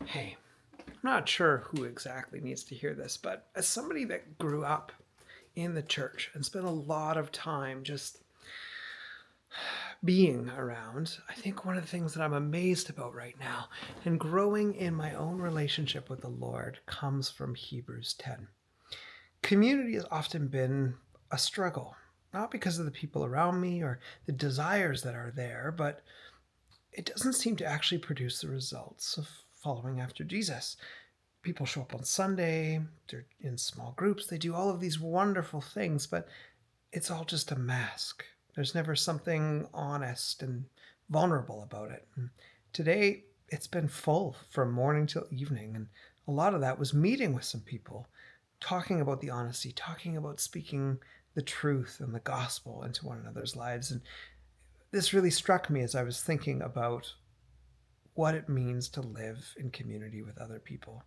Hey, I'm not sure who exactly needs to hear this, but as somebody that grew up in the church and spent a lot of time just being around, I think one of the things that I'm amazed about right now and growing in my own relationship with the Lord comes from Hebrews 10. Community has often been a struggle, not because of the people around me or the desires that are there, but it doesn't seem to actually produce the results of following after Jesus. People show up on Sunday, they're in small groups, they do all of these wonderful things, but it's all just a mask. There's never something honest and vulnerable about it. And today, it's been full from morning till evening, and a lot of that was meeting with some people, talking about the honesty, talking about speaking the truth and the gospel into one another's lives. And this really struck me as I was thinking about what it means to live in community with other people.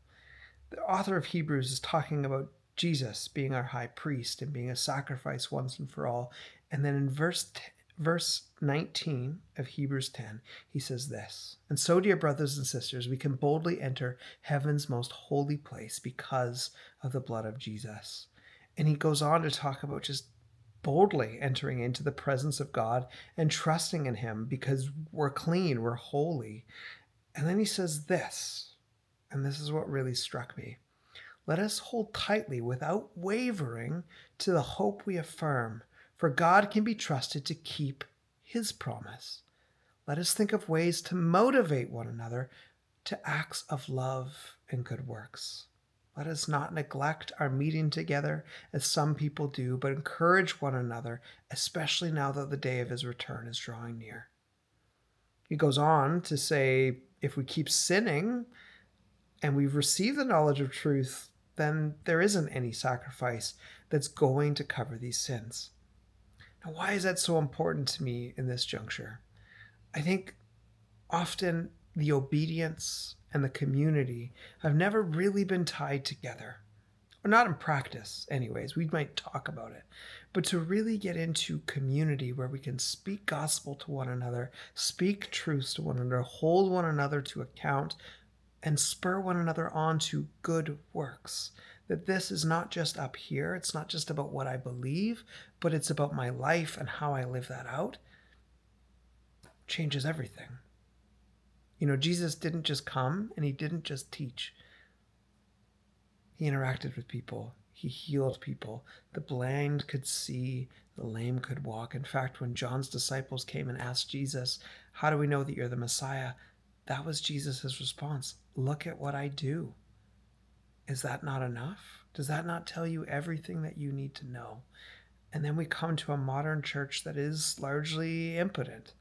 The author of Hebrews is talking about Jesus being our high priest and being a sacrifice once and for all. And then in verse 19 of Hebrews 10, he says this: "And so, dear brothers and sisters, we can boldly enter heaven's most holy place because of the blood of Jesus." And he goes on to talk about just boldly entering into the presence of God and trusting in him because we're clean, we're holy. And then he says this, and this is what really struck me: "Let us hold tightly without wavering to the hope we affirm, for God can be trusted to keep his promise. Let us think of ways to motivate one another to acts of love and good works. Let us not neglect our meeting together as some people do, but encourage one another, especially now that the day of his return is drawing near." He goes on to say, if we keep sinning and we've received the knowledge of truth, then there isn't any sacrifice that's going to cover these sins. Now, why is that so important to me in this juncture? I think often the obedience and the community have never really been tied together. Or not in practice, anyways. We might talk about it. But to really get into community where we can speak gospel to one another, speak truths to one another, hold one another to account, and spur one another on to good works. That this is not just up here, it's not just about what I believe, but it's about my life and how I live that out. Changes everything. You know, Jesus didn't just come and he didn't just teach. He interacted with people. He healed people. The blind could see, the lame could walk. In fact, when John's disciples came and asked Jesus, "How do we know that you're the Messiah?" that was Jesus' response: "Look at what I do." Is that not enough? Does that not tell you everything that you need to know? And then we come to a modern church that is largely impotent,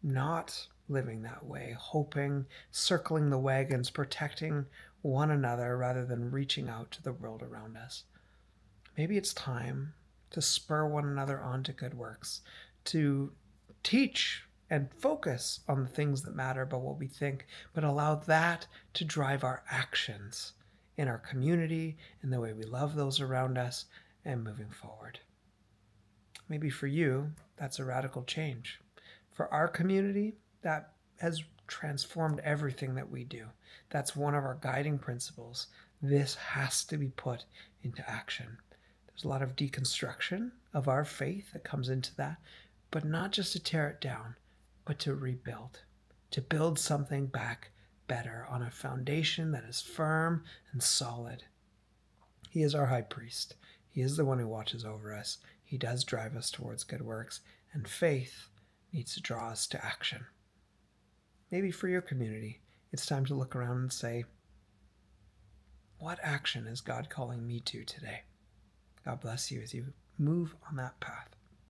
not living that way, hoping, circling the wagons, protecting one another rather than reaching out to the world around us. Maybe it's time to spur one another on to good works, to teach and focus on the things that matter about what we think, but allow that to drive our actions in our community, in the way we love those around us, and moving forward. Maybe for you, that's a radical change. For our community, that has transformed everything that we do. That's one of our guiding principles. This has to be put into action. There's a lot of deconstruction of our faith that comes into that, but not just to tear it down, but to rebuild, to build something back better on a foundation that is firm and solid. He is our high priest. He is the one who watches over us. He does drive us towards good works, and faith needs to draw us to action. Maybe for your community, it's time to look around and say, what action is God calling me to today? God bless you as you move on that path.